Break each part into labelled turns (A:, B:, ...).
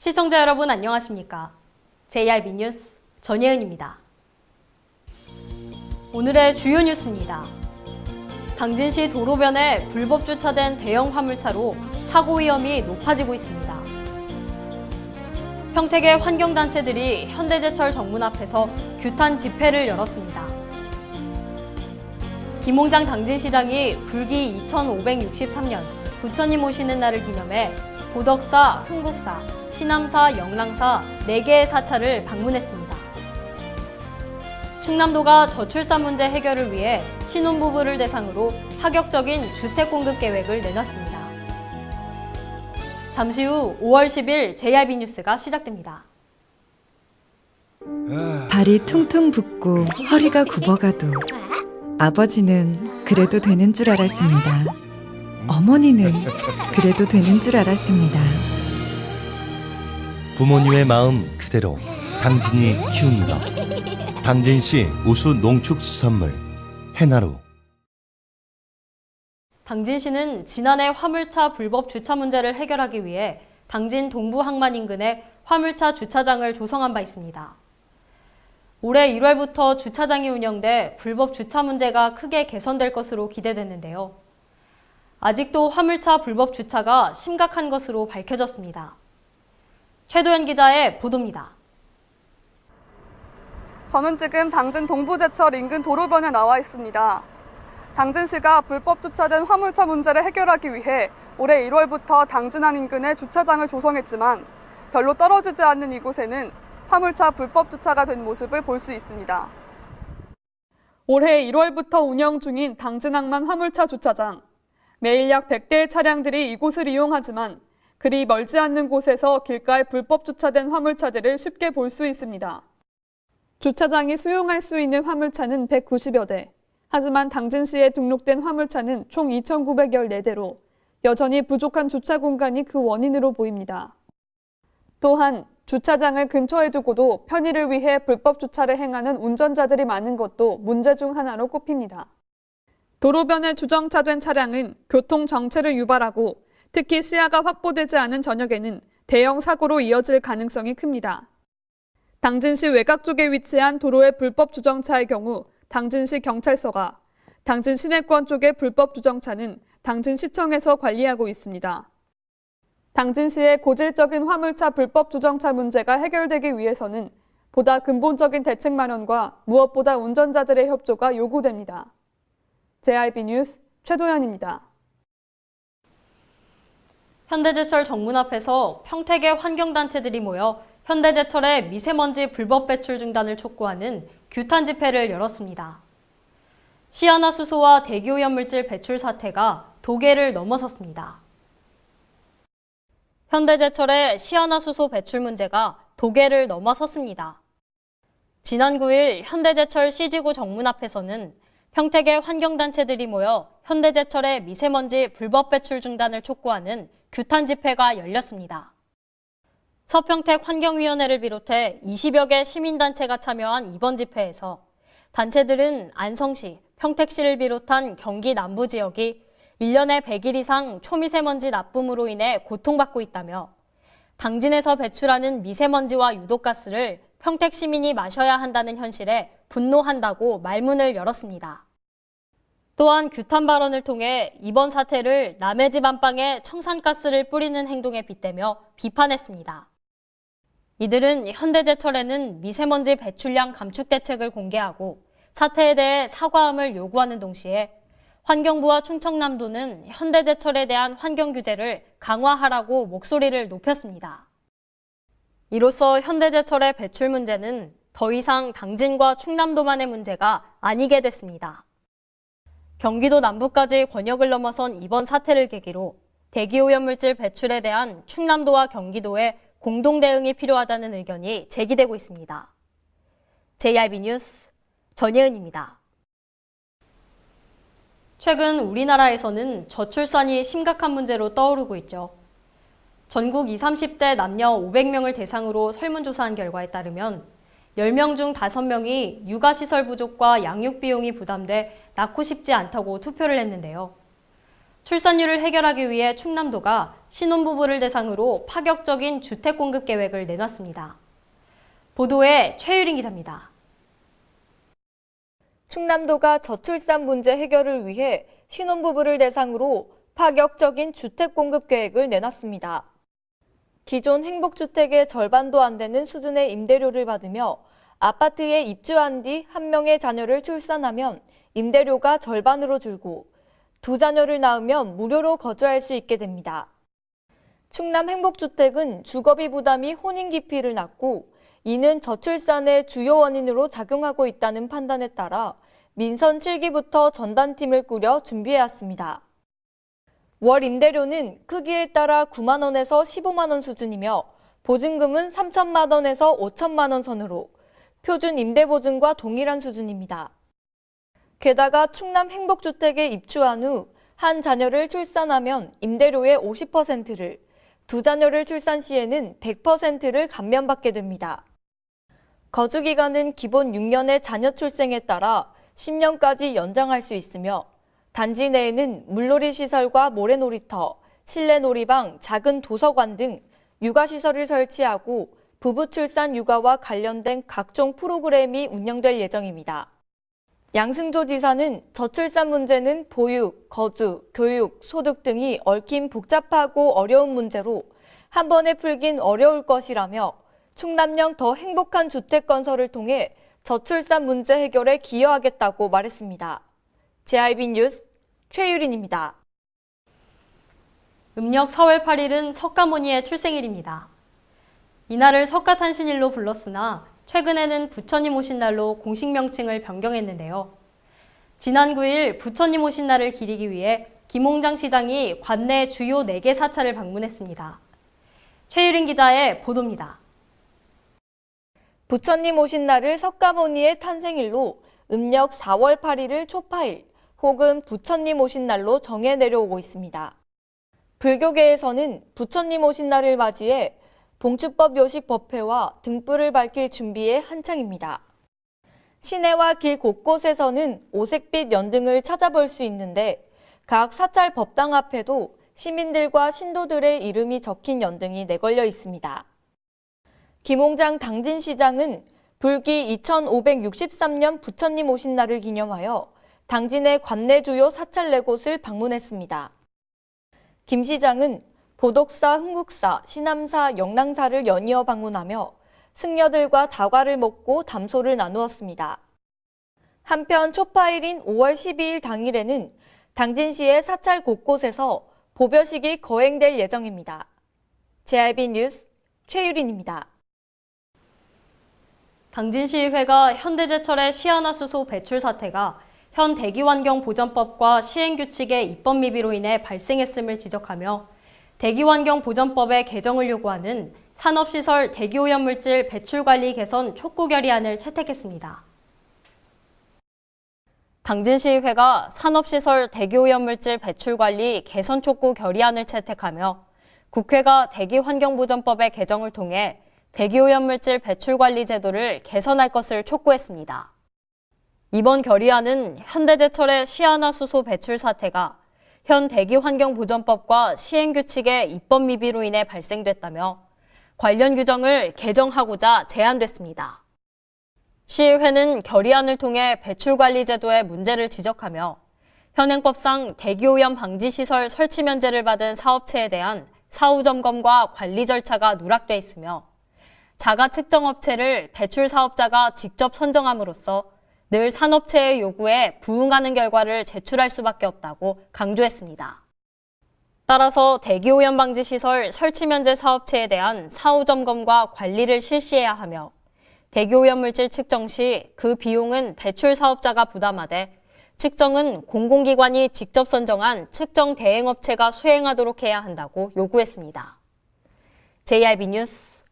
A: 시청자 여러분 안녕하십니까? JIB 뉴스 전예은입니다. 오늘의 주요 뉴스입니다. 당진시 도로변에 불법 주차된 대형 화물차로 사고 위험이 높아지고 있습니다. 평택의 환경단체들이 현대제철 정문 앞에서 규탄 집회를 열었습니다. 김홍장 당진시장이 불기 2563년 부처님 오시는 날을 기념해 보덕사, 흥국사, 신암사, 영랑사 4개의 사찰을 방문했습니다. 충남도가 저출산 문제 해결을 위해 신혼부부를 대상으로 파격적인 주택 공급 계획을 내놨습니다. 잠시 후 5월 10일 JIB 뉴스가 시작됩니다.
B: 발이 퉁퉁 붓고 허리가 굽어가도 아버지는 그래도 되는 줄 알았습니다. 어머니는 그래도 되는 줄 알았습니다.
C: 부모님의 마음 그대로 당진이 키웁니다. 당진시 우수 농축수산물 해나루.
A: 당진시는 지난해 화물차 불법 주차 문제를 해결하기 위해 당진 동부 항만 인근에 화물차 주차장을 조성한 바 있습니다. 올해 1월부터 주차장이 운영돼 불법 주차 문제가 크게 개선될 것으로 기대되는데요. 아직도 화물차 불법 주차가 심각한 것으로 밝혀졌습니다. 최도연 기자의 보도입니다.
D: 저는 지금 당진 동부제철 인근 도로변에 나와 있습니다. 당진시가 불법 주차된 화물차 문제를 해결하기 위해 올해 1월부터 당진안 인근에 주차장을 조성했지만 별로 떨어지지 않는 이곳에는 화물차 불법 주차가 된 모습을 볼 수 있습니다. 올해 1월부터 운영 중인 당진항만 화물차 주차장. 매일 약 100대의 차량들이 이곳을 이용하지만 그리 멀지 않는 곳에서 길가에 불법 주차된 화물차들을 쉽게 볼 수 있습니다. 주차장이 수용할 수 있는 화물차는 190여 대. 하지만 당진시에 등록된 화물차는 총 2,914대로 여전히 부족한 주차 공간이 그 원인으로 보입니다. 또한 주차장을 근처에 두고도 편의를 위해 불법 주차를 행하는 운전자들이 많은 것도 문제 중 하나로 꼽힙니다. 도로변에 주정차된 차량은 교통 정체를 유발하고 특히 시야가 확보되지 않은 저녁에는 대형 사고로 이어질 가능성이 큽니다. 당진시 외곽 쪽에 위치한 도로의 불법 주정차의 경우 당진시 경찰서가, 당진 시내권 쪽의 불법 주정차는 당진시청에서 관리하고 있습니다. 당진시의 고질적인 화물차 불법 주정차 문제가 해결되기 위해서는 보다 근본적인 대책 마련과 무엇보다 운전자들의 협조가 요구됩니다. JIB 뉴스 최도연입니다.
A: 현대제철 정문 앞에서 평택의 환경단체들이 모여 현대제철의 미세먼지 불법 배출 중단을 촉구하는 규탄 집회를 열었습니다. 시아나수소와 대기오염물질 배출 사태가 도계를 넘어섰습니다. 현대제철의 시아나수소 배출 문제가 도계를 넘어섰습니다. 지난 9일 현대제철 C지구 정문 앞에서는 평택의 환경단체들이 모여 현대제철의 미세먼지 불법 배출 중단을 촉구하는 규탄 집회가 열렸습니다. 서평택 환경위원회를 비롯해 20여 개 시민단체가 참여한 이번 집회에서 단체들은 안성시, 평택시를 비롯한 경기 남부 지역이 1년에 100일 이상 초미세먼지 나쁨으로 인해 고통받고 있다며 당진에서 배출하는 미세먼지와 유독가스를 평택 시민이 마셔야 한다는 현실에 분노한다고 말문을 열었습니다. 또한 규탄 발언을 통해 이번 사태를 남의 집 안방에 청산가스를 뿌리는 행동에 빗대며 비판했습니다. 이들은 현대제철에는 미세먼지 배출량 감축 대책을 공개하고 사태에 대해 사과함을 요구하는 동시에 환경부와 충청남도는 현대제철에 대한 환경 규제를 강화하라고 목소리를 높였습니다. 이로써 현대제철의 배출 문제는 더 이상 당진과 충남도만의 문제가 아니게 됐습니다. 경기도 남부까지 권역을 넘어선 이번 사태를 계기로 대기오염물질 배출에 대한 충남도와 경기도의 공동 대응이 필요하다는 의견이 제기되고 있습니다. JIB 뉴스 전예은입니다. 최근 우리나라에서는 저출산이 심각한 문제로 떠오르고 있죠. 전국 20, 30대 남녀 500명을 대상으로 설문조사한 결과에 따르면 10명 중 5명이 육아시설 부족과 양육 비용이 부담돼 낳고 싶지 않다고 투표를 했는데요. 출산율을 해결하기 위해 충남도가 신혼부부를 대상으로 파격적인 주택 공급 계획을 내놨습니다. 보도에 최유린 기자입니다.
E: 충남도가 저출산 문제 해결을 위해 신혼부부를 대상으로 파격적인 주택 공급 계획을 내놨습니다. 기존 행복주택의 절반도 안 되는 수준의 임대료를 받으며 아파트에 입주한 뒤 한 명의 자녀를 출산하면 임대료가 절반으로 줄고 두 자녀를 낳으면 무료로 거주할 수 있게 됩니다. 충남 행복주택은 주거비 부담이 혼인 기피를 낳고 이는 저출산의 주요 원인으로 작용하고 있다는 판단에 따라 민선 7기부터 전담팀을 꾸려 준비해왔습니다. 월 임대료는 크기에 따라 9만 원에서 15만 원 수준이며 보증금은 3천만 원에서 5천만 원 선으로 표준 임대보증과 동일한 수준입니다. 게다가 충남 행복주택에 입주한 후 한 자녀를 출산하면 임대료의 50%를, 두 자녀를 출산 시에는 100%를 감면받게 됩니다. 거주기간은 기본 6년의 자녀 출생에 따라 10년까지 연장할 수 있으며 단지 내에는 물놀이 시설과 모래놀이터, 실내 놀이방, 작은 도서관 등 육아시설을 설치하고 부부 출산 육아와 관련된 각종 프로그램이 운영될 예정입니다. 양승조 지사는 저출산 문제는 보육, 거주, 교육, 소득 등이 얽힌 복잡하고 어려운 문제로 한 번에 풀긴 어려울 것이라며 충남형 더 행복한 주택 건설을 통해 저출산 문제 해결에 기여하겠다고 말했습니다. JIB 뉴스 최유린입니다.
A: 음력 4월 8일은 석가모니의 출생일입니다. 이날을 석가탄신일로 불렀으나 최근에는 부처님 오신 날로 공식 명칭을 변경했는데요. 지난 9일 부처님 오신 날을 기리기 위해 김홍장 시장이 관내 주요 4개 사찰을 방문했습니다. 최유린 기자의 보도입니다.
E: 부처님 오신 날을 석가모니의 탄생일로 음력 4월 8일을 초파일 혹은 부처님 오신 날로 정해 내려오고 있습니다. 불교계에서는 부처님 오신 날을 맞이해 봉축법 요식 법회와 등불을 밝힐 준비에 한창입니다. 시내와 길 곳곳에서는 오색빛 연등을 찾아볼 수 있는데 각 사찰 법당 앞에도 시민들과 신도들의 이름이 적힌 연등이 내걸려 있습니다. 김홍장 당진시장은 불기 2563년 부처님 오신 날을 기념하여 당진의 관내 주요 사찰 4곳을 방문했습니다. 김 시장은 보덕사, 흥국사, 신암사, 영랑사를 연이어 방문하며 승려들과 다과를 먹고 담소를 나누었습니다. 한편 초파일인 5월 12일 당일에는 당진시의 사찰 곳곳에서 보벼식이 거행될 예정입니다. JIB 뉴스 최유린입니다.
A: 당진시의회가 현대제철의 시아나수소 배출 사태가 현 대기환경보전법과 시행규칙의 입법 미비로 인해 발생했음을 지적하며 대기환경보전법의 개정을 요구하는 산업시설 대기오염물질 배출관리 개선 촉구 결의안을 채택했습니다. 당진시의회가 산업시설 대기오염물질 배출관리 개선 촉구 결의안을 채택하며 국회가 대기환경보전법의 개정을 통해 대기오염물질 배출관리 제도를 개선할 것을 촉구했습니다. 이번 결의안은 현대제철의 시아나수소 배출 사태가 현 대기환경보전법과 시행규칙의 입법 미비로 인해 발생됐다며 관련 규정을 개정하고자 제안됐습니다. 시의회는 결의안을 통해 배출관리 제도의 문제를 지적하며 현행법상 대기오염 방지시설 설치 면제를 받은 사업체에 대한 사후 점검과 관리 절차가 누락돼 있으며 자가 측정업체를 배출 사업자가 직접 선정함으로써 늘 산업체의 요구에 부응하는 결과를 제출할 수밖에 없다고 강조했습니다. 따라서 대기오염 방지 시설 설치 면제 사업체에 대한 사후 점검과 관리를 실시해야 하며 대기오염 물질 측정 시 그 비용은 배출 사업자가 부담하되 측정은 공공기관이 직접 선정한 측정 대행업체가 수행하도록 해야 한다고 요구했습니다. JIB 뉴스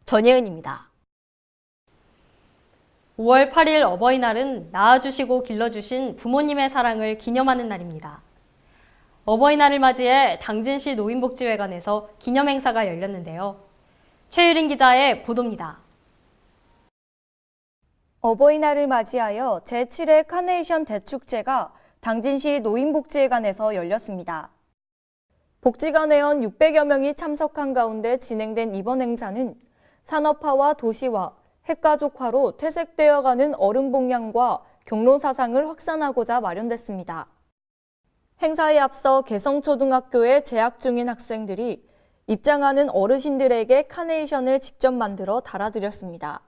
A: 전예은입니다. 5월 8일 어버이날은 낳아주시고 길러주신 부모님의 사랑을 기념하는 날입니다. 어버이날을 맞이해 당진시 노인복지회관에서 기념행사가 열렸는데요. 최유린 기자의 보도입니다.
E: 어버이날을 맞이하여 제7회 카네이션 대축제가 당진시 노인복지회관에서 열렸습니다. 복지관회원 600여 명이 참석한 가운데 진행된 이번 행사는 산업화와 도시화, 핵가족화로 퇴색되어가는 어른 복양과 경로 사상을 확산하고자 마련됐습니다. 행사에 앞서 개성초등학교에 재학 중인 학생들이 입장하는 어르신들에게 카네이션을 직접 만들어 달아드렸습니다.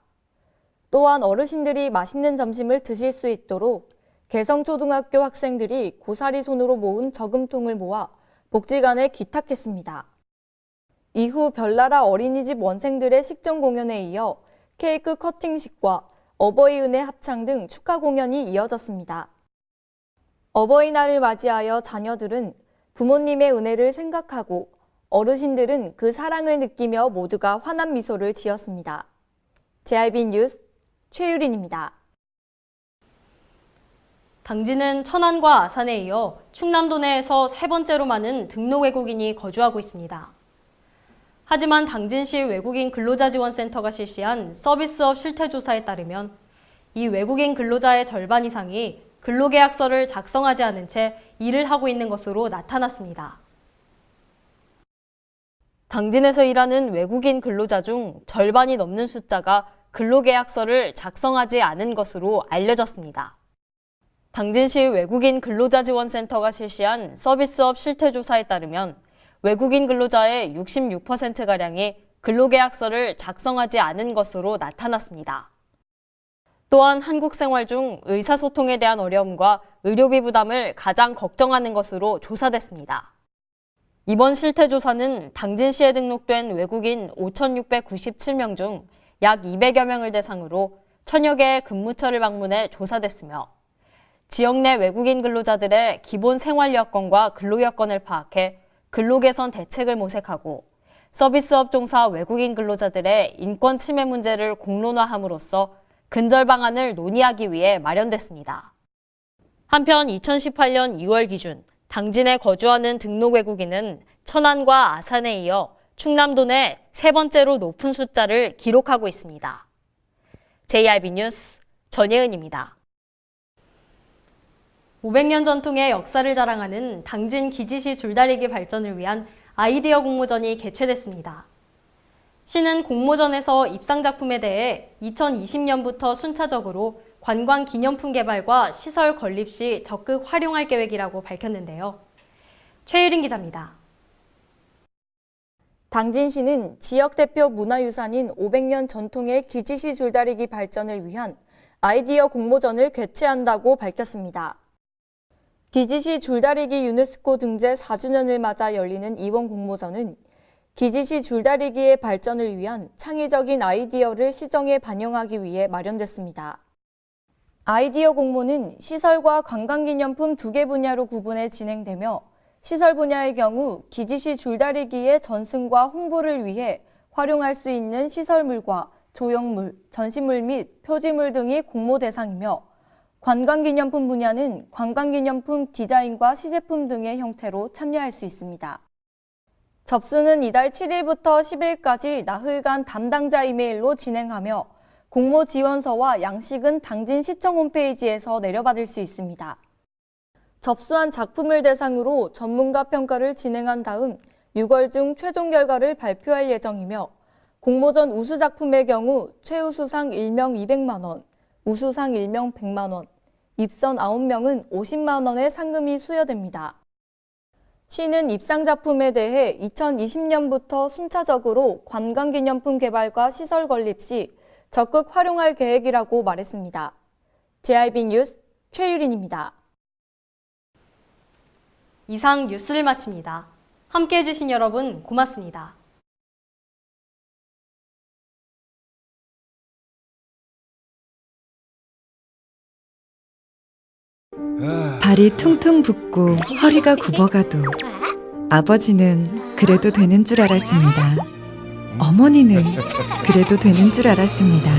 E: 또한 어르신들이 맛있는 점심을 드실 수 있도록 개성초등학교 학생들이 고사리 손으로 모은 저금통을 모아 복지관에 기탁했습니다. 이후 별나라 어린이집 원생들의 식전 공연에 이어 케이크 커팅식과 어버이 은혜 합창 등 축하 공연이 이어졌습니다. 어버이날을 맞이하여 자녀들은 부모님의 은혜를 생각하고 어르신들은 그 사랑을 느끼며 모두가 환한 미소를 지었습니다. JIB 뉴스 최유린입니다.
A: 당진은 천안과 아산에 이어 충남도 내에서 세 번째로 많은 등록 외국인이 거주하고 있습니다. 하지만 당진시 외국인 근로자지원센터가 실시한 서비스업 실태조사에 따르면 이 외국인 근로자의 절반 이상이 근로계약서를 작성하지 않은 채 일을 하고 있는 것으로 나타났습니다. 당진에서 일하는 외국인 근로자 중 절반이 넘는 숫자가 근로계약서를 작성하지 않은 것으로 알려졌습니다. 당진시 외국인 근로자지원센터가 실시한 서비스업 실태조사에 따르면 외국인 근로자의 66%가량이 근로계약서를 작성하지 않은 것으로 나타났습니다. 또한 한국 생활 중 의사소통에 대한 어려움과 의료비 부담을 가장 걱정하는 것으로 조사됐습니다. 이번 실태조사는 당진시에 등록된 외국인 5,697명 중 약 200여 명을 대상으로 1,000여 개의 근무처를 방문해 조사됐으며 지역 내 외국인 근로자들의 기본 생활 여건과 근로 여건을 파악해 근로 개선 대책을 모색하고 서비스업 종사 외국인 근로자들의 인권 침해 문제를 공론화함으로써 근절 방안을 논의하기 위해 마련됐습니다. 한편 2018년 2월 기준 당진에 거주하는 등록 외국인은 천안과 아산에 이어 충남도 내 세 번째로 높은 숫자를 기록하고 있습니다. JIB 뉴스 전예은입니다. 500년 전통의 역사를 자랑하는 당진 기지시 줄다리기 발전을 위한 아이디어 공모전이 개최됐습니다. 시는 공모전에서 입상 작품에 대해 2020년부터 순차적으로 관광 기념품 개발과 시설 건립 시 적극 활용할 계획이라고 밝혔는데요. 최유린 기자입니다.
E: 당진시는 지역 대표 문화유산인 500년 전통의 기지시 줄다리기 발전을 위한 아이디어 공모전을 개최한다고 밝혔습니다. 기지시 줄다리기 유네스코 등재 4주년을 맞아 열리는 이번 공모전은 기지시 줄다리기의 발전을 위한 창의적인 아이디어를 시정에 반영하기 위해 마련됐습니다. 아이디어 공모는 시설과 관광기념품 2개 분야로 구분해 진행되며 시설 분야의 경우 기지시 줄다리기의 전승과 홍보를 위해 활용할 수 있는 시설물과 조형물, 전시물 및 표지물 등이 공모 대상이며 관광기념품 분야는 관광기념품 디자인과 시제품 등의 형태로 참여할 수 있습니다. 접수는 이달 7일부터 10일까지 나흘간 담당자 이메일로 진행하며 공모 지원서와 양식은 당진시청 홈페이지에서 내려받을 수 있습니다. 접수한 작품을 대상으로 전문가 평가를 진행한 다음 6월 중 최종 결과를 발표할 예정이며 공모전 우수 작품의 경우 최우수상 1명 200만 원, 우수상 1명 100만 원, 입선 9명은 50만 원의 상금이 수여됩니다. 시는 입상 작품에 대해 2020년부터 순차적으로 관광기념품 개발과 시설 건립 시 적극 활용할 계획이라고 말했습니다. JIB 뉴스 최유린입니다.
A: 이상 뉴스를 마칩니다. 함께해 주신 여러분 고맙습니다.
B: 발이 퉁퉁 붓고 허리가 굽어가도 아버지는 그래도 되는 줄 알았습니다. 어머니는 그래도 되는 줄 알았습니다.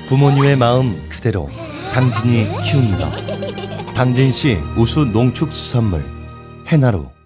C: 부모님의 마음 그대로 당진이 키웁니다. 당진시 우수 농축수산물 해나루.